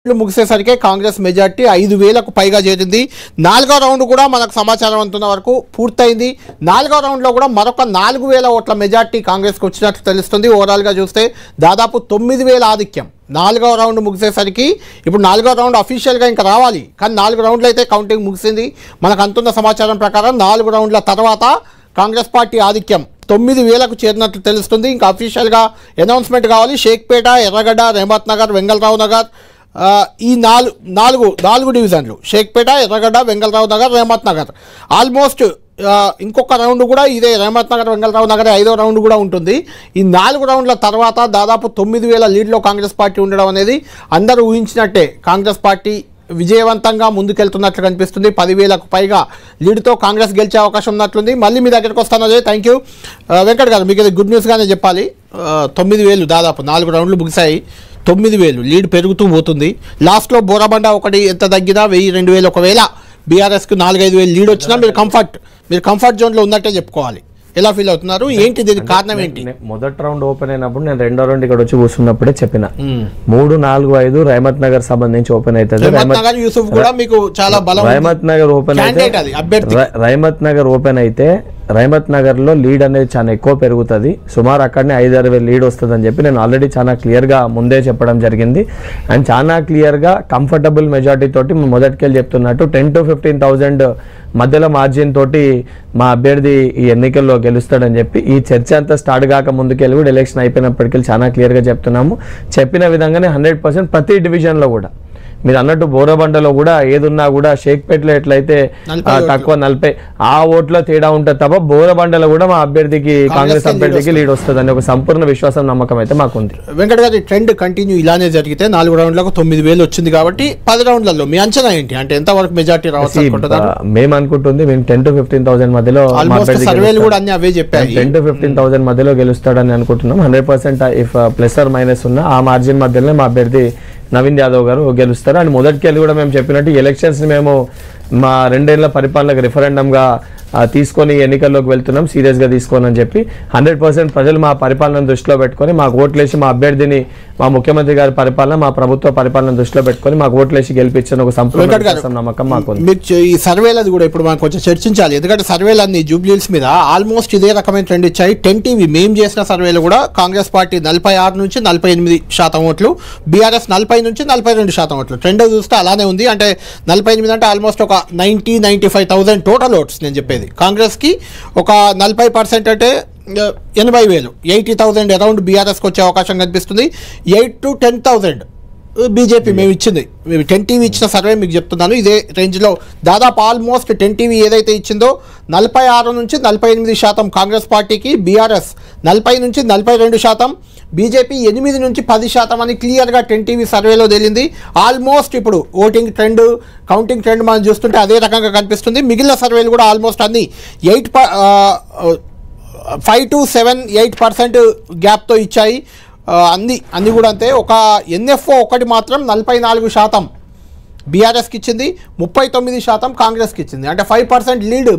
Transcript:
ముగిసేసరికి Congress majority 5000కు పైగా చేరింది. 4వ రౌండ్ కూడా మనకు సమాచారం అంతున్న వరకు పూర్తయింది. 4వ రౌండ్లో కూడా మరొక 4000 ఓట్ల మెజార్టీ కాంగ్రెస్కి వచ్చినట్లు తెలుస్తుంది. ఓవరాల్గా చూస్తే దాదాపు 9000 ఆధిక్యం. 4వ రౌండ్ ముగిసేసరికి ఇప్పుడు 4వ రౌండ్ అఫీషియల్గా ఇంకా రావాలి, కానీ 4 రౌండ్లు అయితే కౌంటింగ్ ముగిసింది. మనకు అంతున్న సమాచారం ప్రకారం 4 రౌండ్ల తర్వాత కాంగ్రెస్ పార్టీ ఆధిక్యం 9000కు చేరినట్లు తెలుస్తుంది. ఇంకా అఫీషియల్గా అనౌన్స్మెంట్ కావాలి. షేక్పేట, ఎర్రగడ్డ, రెహమత్ నగర్, వెంగళరావు నగర్, ఈ నాలుగు డివిజన్లు షేక్పేట, ఎర్రగడ్డ, వెంగళరావు నగర్, రెహమత్ నగర్. ఆల్మోస్ట్ ఇంకొక రౌండ్ కూడా ఇదే రెహమత్ నగర్, వెంగళరావు నగర్ 5వ రౌండ్ కూడా ఉంటుంది. ఈ 4 రౌండ్ల తర్వాత దాదాపు 9000 లీడ్లో కాంగ్రెస్ పార్టీ ఉండడం అనేది అందరూ ఊహించినట్టే. కాంగ్రెస్ పార్టీ విజయవంతంగా ముందుకెళ్తున్నట్లు కనిపిస్తుంది. 10,000కు పైగా లీడ్తో కాంగ్రెస్ గెలిచే అవకాశం ఉన్నట్లుంది. మళ్ళీ మీ దగ్గరకు వస్తాను అజయ్. Thank you. వెంకట్ గారు, మీకు ఇది గుడ్ న్యూస్గానే చెప్పాలి. 9000 దాదాపు 4 రౌండ్లు ముగిశాయి. 9000 లీడ్ పెరుగుతూ పోతుంది. లాస్ట్లో బోరాబండ ఒకటి ఎంత తగ్గినా 1000-2000, ఒకవేళ బీఆర్ఎస్కు 4-5 లీడ్ వచ్చినా మీరు కంఫర్ట్ జోన్లో ఉన్నట్టే చెప్పుకోవాలి. ఎలా ఫీల్ అవుతున్నారు? ఏంటి దీనికి కారణం ఏంటి? మొదటి రౌండ్ ఓపెన్ అయినప్పుడు నేను 2వ రౌండ్ ఇక్కడ వచ్చి కూర్చున్నప్పుడే చెప్పిన 3, 4, 5 రెహమత్ నగర్ సంబంధించి ఓపెన్ అవుతుంది. రెహమత్ నగర్ ఓపెన్ అయితే రెహమత్ నగర్లో లీడ్ అనేది చాలా ఎక్కువ పెరుగుతుంది. సుమారు అక్కడనే 5-6 లీడ్ వస్తుంది అని చెప్పి నేను ఆల్రెడీ చాలా క్లియర్గా ముందే చెప్పడం జరిగింది. అండ్ చాలా క్లియర్గా కంఫర్టబుల్ మెజార్టీ తోటి మొదటికెళ్ళి చెప్తున్నట్టు 10,000 to 15,000 మధ్యలో మార్జిన్ తోటి మా అభ్యర్థి ఈ ఎన్నికల్లో గెలుస్తాడని చెప్పి ఈ చర్చ అంతా స్టార్ట్ కాక ముందుకెళ్ళి కూడా ఎలక్షన్ అయిపోయినప్పటికీ చాలా క్లియర్గా చెప్తున్నాము. చెప్పిన విధంగానే 100% ప్రతి డివిజన్లో కూడా మీరు అన్నట్టు బోరబండలో కూడా ఏదున్నా కూడా షేక్పేటలో ఎట్లయితే తక్కువ 40 ఆ ఓట్లో తేడా ఉంటుంది తప్ప బోరబండలో కూడా మా అభ్యర్థికి కాంగ్రెస్ అభ్యర్థికి లీడ్ వస్తుంది అని ఒక సంపూర్ణ విశ్వాసం, నమ్మకం అయితే మాకుంది. వెంకట్ గారి, ట్రెండ్ కంటిన్యూ ఇలానే జరిగితే 4 రౌండ్లకు 9000 వచ్చింది కాబట్టి 10 రౌండ్లలో మీ అంచనా ఏంటి? అంటే ఎంతవరకు మెజార్టీ రావచ్చు? మేము అనుకుంటుంది మేము 10,000 to 15,000 మధ్యలో 10,000 to 15,000 మధ్యలో గెలుస్తాడని అనుకుంటున్నాం. 100% ఇఫ్ ప్లస్ ఆర్ మైనస్ ఉన్న ఆ మార్జిన్ మధ్యలోనే మా అభ్యర్థి నవీన్ యాదవ్ గారు గెలుస్తారు. అండ్ మొదటికెళ్ళి కూడా మేము చెప్పినట్టు ఎలక్షన్స్ని మేము మా 2 ఏళ్ల పరిపాలనకు రిఫరెండంగా తీసుకొని ఎన్నికల్లోకి వెళ్తున్నాం, సీరియస్గా తీసుకోనని చెప్పి 100% ప్రజలు మా పరిపాలన దృష్టిలో పెట్టుకొని మాకు ఓట్లేసి మా అభ్యర్థిని, మా ముఖ్యమంత్రి గారి పరిపాలన, మా ప్రభుత్వ పరిపాలన దృష్టిలో పెట్టుకొని మాకు ఓట్లేసి గెలిపించిన ఒక సంపూర్ణ నమ్మకం మాకు. ఈ సర్వేలది కూడా ఇప్పుడు మనం కొంచెం చర్చించాలి. ఎందుకంటే సర్వేలన్నీ జూబ్లీహిల్స్ మీద ఆల్మోస్ట్ ఇదే రకమైన ట్రెండ్ ఇచ్చాయి. 10 TV మేము చేసిన సర్వేలు కూడా కాంగ్రెస్ పార్టీ 46 నుంచి 48% ఓట్లు, బీఆర్ఎస్ 40 నుంచి 42% ఓట్లు. ట్రెండ్ చూస్తే అలానే ఉంది. అంటే 48 అంటే ఆల్మోస్ట్ ఒక 90-95,000 టోటల్ ఓట్స్ నేను చెప్పేది. కాంగ్రెస్కి ఒక 40% అంటే 80,000, 80,000 అరౌండ్ బీఆర్ఎస్కి వచ్చే అవకాశం కనిపిస్తుంది. 8 to 10,000 బీజేపీ మేము ఇచ్చింది. 10 TV ఇచ్చిన సర్వే మీకు చెప్తున్నాను. ఇదే రేంజ్లో దాదాపు ఆల్మోస్ట్ 10 TV ఏదైతే ఇచ్చిందో 46 నుంచి 48% కాంగ్రెస్ పార్టీకి, బీఆర్ఎస్ 40 నుంచి 42%, బీజేపీ 8 నుంచి 10% అని క్లియర్గా 10 TV సర్వేలో తేలింది. ఆల్మోస్ట్ ఇప్పుడు ఓటింగ్ ట్రెండ్, కౌంటింగ్ ట్రెండ్ మనం చూస్తుంటే అదే రకంగా కనిపిస్తుంది. మిగిలిన సర్వేలు కూడా ఆల్మోస్ట్ అన్ని 5 to 7-8% గ్యాప్తో ఇచ్చాయి. అన్ని కూడా అంతే. ఒక NFO ఒకటి మాత్రం 44% బీఆర్ఎస్కి ఇచ్చింది, 39% కాంగ్రెస్కి ఇచ్చింది. అంటే 5% లీడ్